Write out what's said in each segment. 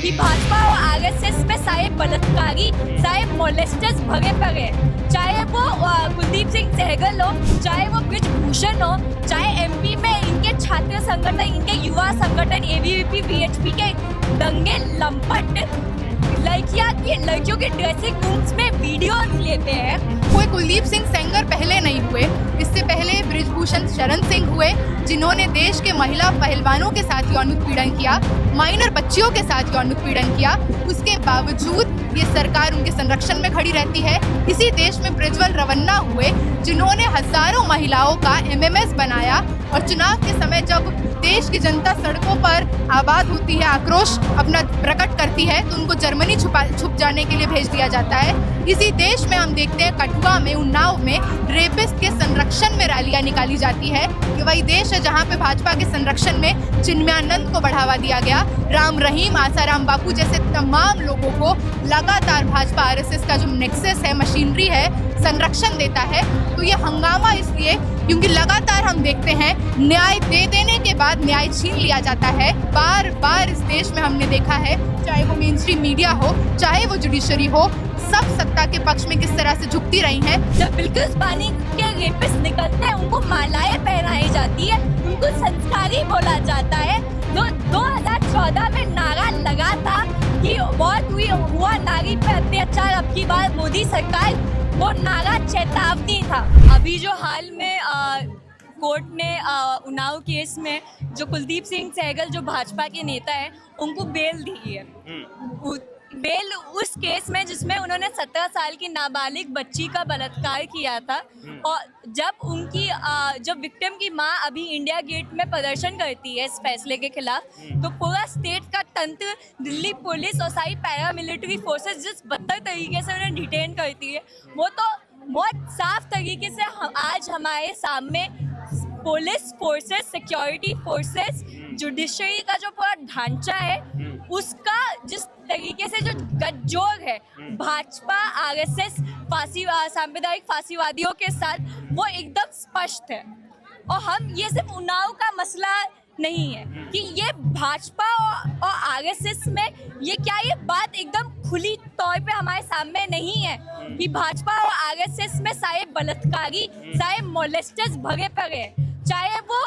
कि भाजपा और आरएसएस में सारे बलात्कारी, सारे मोलेस्टर्स भरे पड़े हैं। चाहे वो कुलदीप सिंह सहगल हो, चाहे वो ब्रिजभूषण हो, चाहे एमपी में इनके छात्र संगठन, इनके युवा संगठन एबीवीपी वीएचपी के दंगे लंपट लड़कियों के ड्रेसिंग रूम्स में वीडियोस लेते हैं। कोई कुलदीप सिंह सेंगर पहले नहीं हुए, इससे पहले ब्रिजभूषण शरण सिंह हुए जिन्होंने देश के महिला पहलवानों के साथ यौन उत्पीड़न किया, माइनर बच्चियों के साथ यौन उत्पीड़न किया। उसके बावजूद ये सरकार उनके संरक्षण में खड़ी रहती है। इसी देश में प्रज्वल रवन्ना हुए जिन्होंने हजारों महिलाओं का एमएमएस बनाया और चुनाव के समय जब देश की जनता सड़कों पर आबाद होती है, आक्रोश अपना प्रकट करती है, तो उनको जर्मनी छुप जाने के लिए भेज दिया जाता है। इसी देश में हम देखते हैं कठुआ में, उन्नाव में रेपिस्ट के संरक्षण में रैलियां निकाली जाती है। ये वही देश है जहां पे भाजपा के संरक्षण में चिन्मयानंद को बढ़ावा दिया गया। राम रहीम, आसाराम बापू जैसे तमाम लोगों को लगातार भाजपा आरएसएस का जो नेक्सस है, मशीनरी है, संरक्षण देता है। तो ये हंगामा इसलिए क्योंकि लगातार हम देखते हैं न्याय दे देने के बाद न्याय छीन लिया जाता है। बार बार इस देश में हमने देखा है, चाहे वो मेन स्ट्रीम मीडिया हो, चाहे वो जुडिशरी हो, सब सत्ता के पक्ष में किस तरह से झुकती रही हैं। जब बिल्कुल पानी के रेपिस्ट निकलते हैं, उनको मालाएं पहनाई जाती है, उनको संस्कारी बोला जाता है। 2014 में नारा लगा था कि बहुत हुआ नारी पे अत्याचार, अब की बार मोदी सरकार, वो नारा चेतावनी था। अभी जो हाल में कोर्ट ने उन्नाव केस में जो कुलदीप सिंह सहगल जो भाजपा के नेता हैं, उनको बेल दी है। बेल उस केस में जिसमें उन्होंने 17 साल की नाबालिग बच्ची का बलात्कार किया था। और जब विक्टिम की माँ अभी इंडिया गेट में प्रदर्शन करती है इस फैसले के खिलाफ, तो पूरा स्टेट का तंत्र, दिल्ली पुलिस और सारी पैरामिलिट्री फोर्सेस जिस बदतर तरीके से उन्हें डिटेन करती है, वो तो बहुत साफ तरीके से आज हमारे सामने police forces, security forces, judiciary का जो पूरा ढांचा है, उसका जिस तरीके से जो गठजोड़ है भाजपा आरएसएस सांप्रदायिक फांसीवादियों के साथ, वो एकदम स्पष्ट है। और हम ये सिर्फ उन्नाव का मसला नहीं है कि ये भाजपा और आरएसएस में ये बात एकदम खुली तौर पे हमारे सामने नहीं है कि भाजपा और आरएसएस में सारे बलात्कारी, सारे मोलेस्टर्स भरे पड़े हैं। चाहे वो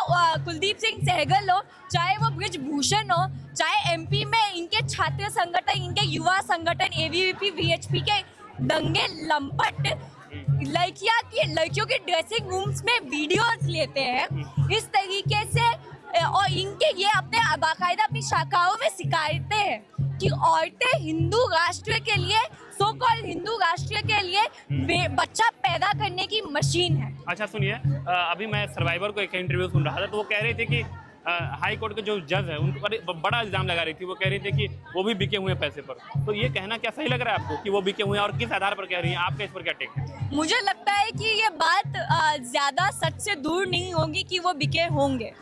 कुलदीप सिंह सहगल हो, चाहे वो ब्रिजभूषण हो, चाहे एमपी में इनके छात्र संगठन, इनके युवा संगठन एबीवीपी वीएचपी के दंगे लंपट लड़कियों के ड्रेसिंग रूम्स में वीडियोस लेते हैं इस तरीके से। और इनके ये अपने बाकायदा अपनी शाखाओं में सिखाते हैं कि औरतें हिंदू राष्ट्र के लिए, सो कॉल्ड हिंदू राष्ट्र के लिए बच्चा पैदा करने की मशीन है। अच्छा सुनिए, अभी मैं सर्वाइवर को एक इंटरव्यू सुन रहा था, तो वो कह रहे थे कि हाई कोर्ट के जो जज है उनको बड़ा इल्जाम लगा रही थी। वो कह रही थी कि वो भी बिके हुए हैं पैसे पर। तो ये कहना क्या सही लग रहा है आपको कि वो बिके हुए हैं, और किस आधार पर कह रही हैं? आपका इस पर क्या टेक है? मुझे लगता है कि ये बात ज्यादा सच से दूर नहीं होगी कि वो बिके होंगे।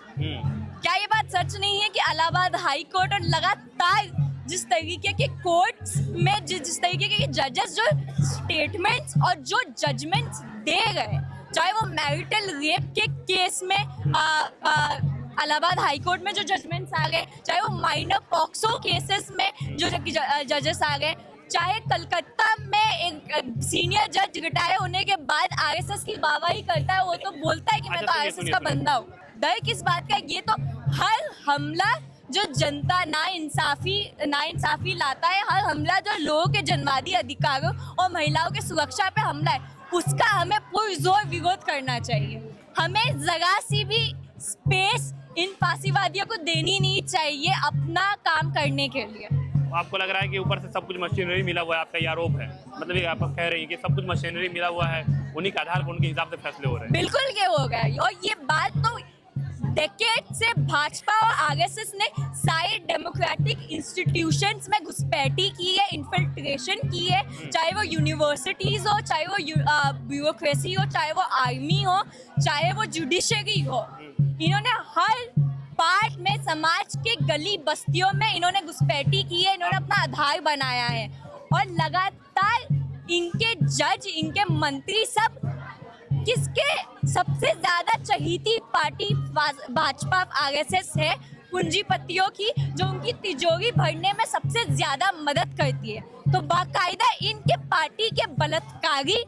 क्या ये बात सच नहीं है कि इलाहाबाद हाई कोर्ट और लगातार जिस तरीके के कोर्ट्स में जिस तरीके के जजेस जो स्टेटमेंट्स और जो जजमेंट्स दे गए, चाहे वो मैरिटल रेप के केस में इलाहाबाद हाई कोर्ट में जो जजमेंट्स आ गए, चाहे वो माइनर पॉक्सो केसेस में जो जजेस आ गए, चाहे कलकत्ता में एक सीनियर जज रिटायर होने के बाद आरएसएस की वाहवाही करता है, वो तो बोलता है कि मैं तो आरएसएस का बंदा हूँ। डर किस बात का? ये तो हर हमला जो जनता ना इंसाफी लाता है, हर हमला जो लोगों के जनवादी अधिकारों और महिलाओं की सुरक्षा पे हमला है, उसका हमें पुरजोर विरोध करना चाहिए। हमें जरा सी भी स्पेस इन फांसीवादियों को देनी नहीं चाहिए अपना काम करने के लिए। आपको लग रहा है कि ऊपर से सब कुछ मशीनरी मिला हुआ है? आपका ये आरोप है, मतलब ये आप कह रही हैं कि सब कुछ मशीनरी मिला हुआ है, उन्हीं के आधार पर उनके हिसाब से फैसले हो रहे हैं? बिल्कुल ये हो गया। और ये बात तो डेकेड से भाजपा और आरएसएस ने सारे डेमोक्रेटिक इंस्टीट्यूशंस में घुसपैठी की है, इन्फिल्ट्रेशन की है, चाहे वो यूनिवर्सिटीज हो, चाहे वो ब्यूरोक्रेसी हो, चाहे वो आर्मी हो, चाहे वो जुडिशरी हो। इन्होंने हर पार्ट में समाज के गली बस्तियों में इन्होंने घुसपैठी की है, इन्होंने अपना आधार बनाया है। और लगातार इनके जज, इनके मंत्री सब किसके सबसे ज्यादा चहीती पार्टी भाजपा आरएसएस है, पूंजीपतियों की, जो उनकी तिजोरी भरने में सबसे ज्यादा मदद करती है। तो बाकायदा इनके पार्टी के बलात्कारी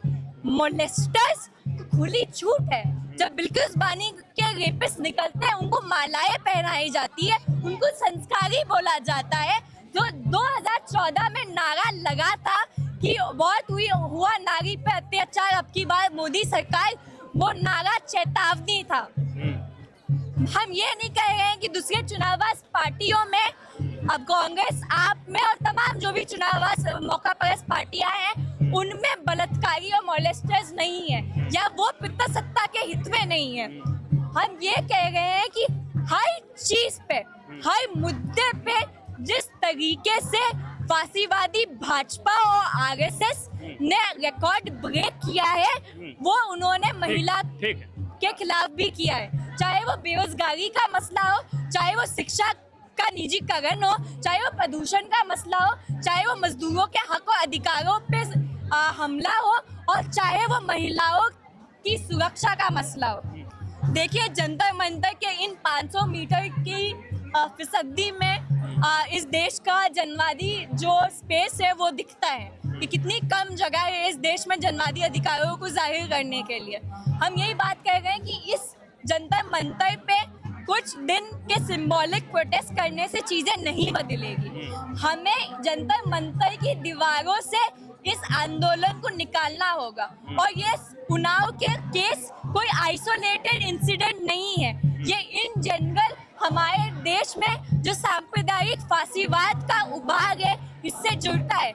मोलेस्टर्स खुली छूट है। जब बिल्किस बानी के रेपिस्ट निकलते हैं, उनको मालाएं पहनाई जाती है, उनको संस्कारी बोला जाता है। जो 2014 में नारा लगा था कि बहुत हुआ नारी पे अत्याचार, अब की बार मोदी सरकार, वो नारा चेतावनी था। हम ये नहीं कह रहे हैं कि दूसरे चुनावास पार्टियों में, अब कांग्रेस, आप में और तमाम जो भी चुनावास मौका परस्त पार्टियां हैं, उनमें बलात्कारी और मोलेस्टर्स नहीं है, या वो पिता सत्ता के हित में नहीं है। हम ये कह रहे हैं कि हर चीज पे, हर मुद्दे पे जिस तरीके से फांसीवादी भाजपा और आरएसएस ने रिकॉर्ड ब्रेक किया है, वो उन्होंने महिला के खिलाफ भी किया है। चाहे वो बेरोजगारी का मसला हो, चाहे वो शिक्षा का निजीकरण हो, चाहे वो प्रदूषण का मसला हो, चाहे वो मजदूरों के हक और अधिकारों पे हमला हो, और चाहे वो महिलाओं की सुरक्षा का मसला हो। देखिए, जंतर मंतर के इन 500 मीटर की फिसदी में इस देश का जनवादी जो स्पेस है वो दिखता है कि कितनी कम जगह है इस देश में जनवादी अधिकारों को जाहिर करने के लिए। हम यही बात कह रहे हैं कि इस जंतर मंतर पे कुछ दिन के सिंबॉलिक प्रोटेस्ट करने से चीजें नहीं बदलेगी। हमें जंतर मंतर की दीवारों से इस आंदोलन को निकालना होगा। और ये उन्नाव के केस कोई आइसोलेटेड इंसिडेंट नहीं है, ये इन जनरल हमारे देश में जो सांप्रदायिक फांसीवाद का उभार है, इससे जुड़ता है।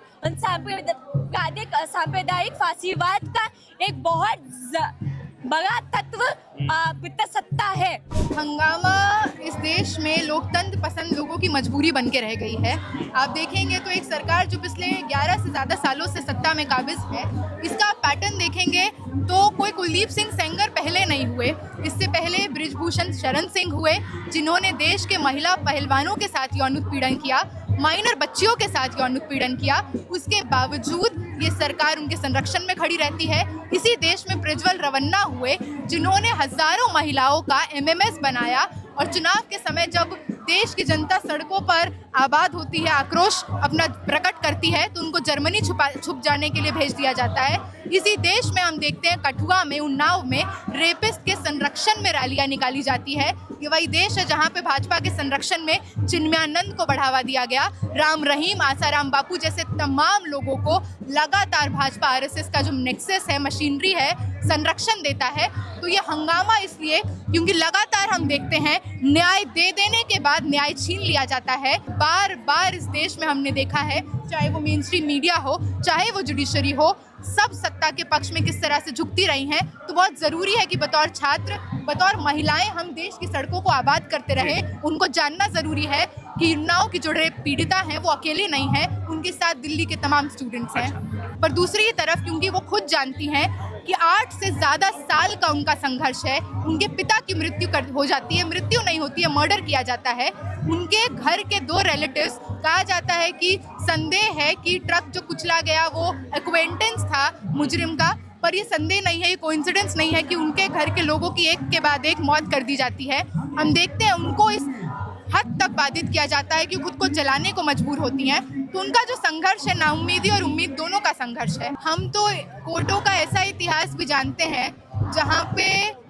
सांप्रदायिक फांसीवाद का एक बहुत बड़ा तत्व पितसत्ता है। हंगामा इस देश में लोकतंत्र पसंद लोगों की मजबूरी बन के रह गई है। आप देखेंगे तो एक सरकार जो पिछले 11 से ज़्यादा सालों से सत्ता में काबिज है, इसका पैटर्न देखेंगे तो कोई कुलदीप सिंह सेंगर पहले नहीं हुए। इससे पहले बृजभूषण शरण सिंह हुए, जिन्होंने देश के महिला पहलवानों के साथ यौन उत्पीड़न किया, माइनर बच्चियों के साथ यौन उत्पीड़न किया। उसके बावजूद ये सरकार उनके संरक्षण में खड़ी रहती है। इसी देश में प्रज्वल रवन्ना हुए, जिन्होंने हजारों महिलाओं का एमएमएस बनाया, और चुनाव के समय जब देश की जनता सड़कों पर आबाद होती है, आक्रोश अपना प्रकट करती है, तो उनको जर्मनी छुप जाने के लिए भेज दिया जाता है। इसी देश में हम देखते हैं कठुआ में, उन्नाव में रेपिस्ट के संरक्षण में रैलियां निकाली जाती है। ये वही देश है जहां पे भाजपा के संरक्षण में चिन्मयानंद को बढ़ावा दिया गया, राम रहीम, आसाराम बापू जैसे तमाम लोगों को लगातार भाजपा आरएसएस का जो नेक्सस है, मशीनरी है, संरक्षण देता है। तो ये हंगामा इसलिए क्योंकि लगातार हम देखते हैं न्याय दे देने के बाद न्याय छीन लिया जाता है। बार बार इस देश में हमने देखा है, चाहे वो मेन स्ट्रीम मीडिया हो, चाहे वो जुडिशरी हो, सब सत्ता के पक्ष में किस तरह से झुकती रही हैं। तो बहुत ज़रूरी है कि बतौर छात्र, बतौर महिलाएं हम देश की सड़कों को आबाद करते रहे। उनको जानना ज़रूरी है कि उन्नाव की जो पीड़िता हैं वो अकेले नहीं हैं, उनके साथ दिल्ली के तमाम स्टूडेंट्स हैं। पर दूसरी तरफ क्योंकि वो खुद जानती हैं कि 8 से ज़्यादा साल का उनका संघर्ष है, उनके पिता की मृत्यु हो जाती है, मृत्यु नहीं होती है, मर्डर किया जाता है। उनके घर के 2 रिलेटिव्स, कहा जाता है कि संदेह है कि ट्रक जो कुचला गया वो एक्वेंटेंस था मुजरिम का, पर ये संदेह नहीं है, ये कोइंसिडेंस नहीं है कि उनके घर के लोगों की एक के बाद एक मौत कर दी जाती है। हम देखते हैं उनको इस हद तक बाधित किया जाता है कि खुद को जलाने को मजबूर होती हैं। तो उनका जो संघर्ष है, नाउम्मीदी और उम्मीद दोनों का संघर्ष है। हम तो कोर्टों का ऐसा इतिहास भी जानते हैं जहाँ पे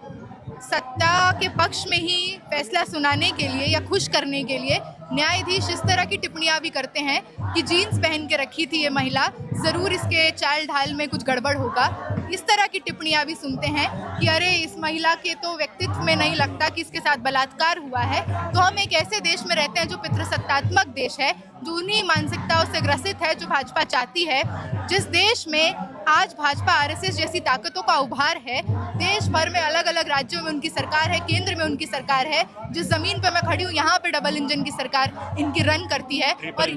सत्ता के पक्ष में ही फैसला सुनाने के लिए या खुश करने के लिए न्यायाधीश इस तरह की टिप्पणियां भी करते हैं कि जीन्स पहन के रखी थी ये महिला, ज़रूर इसके चाल ढाल में कुछ गड़बड़ होगा। इस तरह की टिप्पणियां भी सुनते हैं कि अरे इस महिला के तो व्यक्तित्व में नहीं लगता कि इसके साथ बलात्कार हुआ है। तो हम एक ऐसे देश में रहते हैं जो पितृसत्तात्मक देश है, जो उन्हीं मानसिकताओं से ग्रसित है जो भाजपा चाहती है। जिस देश में आज भाजपा आरएसएस जैसी ताकतों का उभार है, देश भर में अलग अलग राज्यों में उनकी सरकार है, केंद्र में उनकी सरकार है, जिस जमीन पर मैं खड़ी हूँ यहाँ पे डबल इंजन की सरकार इनकी रन करती है। और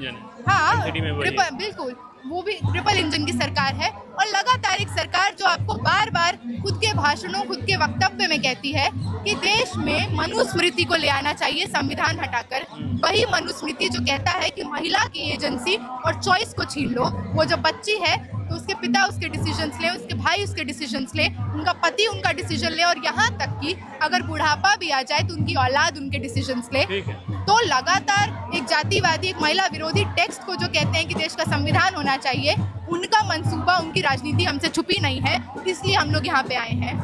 हाँ, बिल्कुल वो भी ट्रिपल इंजन की सरकार है। और लगातार एक सरकार जो आपको बार बार खुद के भाषणों, खुद के वक्तव्य में कहती है कि देश में मनुस्मृति को ले आना चाहिए संविधान हटाकर। वही मनुस्मृति जो कहता है कि महिला की एजेंसी और चॉइस को छीन लो। वो जो बच्ची है तो उसके पिता उसके डिसीजंस ले, उसके भाई उसके डिसीजंस ले, उनका पति उनका डिसीजन ले, और यहाँ तक कि अगर बुढ़ापा भी आ जाए तो उनकी औलाद उनके डिसीजंस ले। ठीक है। तो लगातार एक जातिवादी, एक महिला विरोधी टेक्स्ट को जो कहते हैं कि देश का संविधान होना चाहिए, उनका मंसूबा, उनकी राजनीति हमसे छुपी नहीं है, इसलिए हम लोग यहाँ पे आए हैं।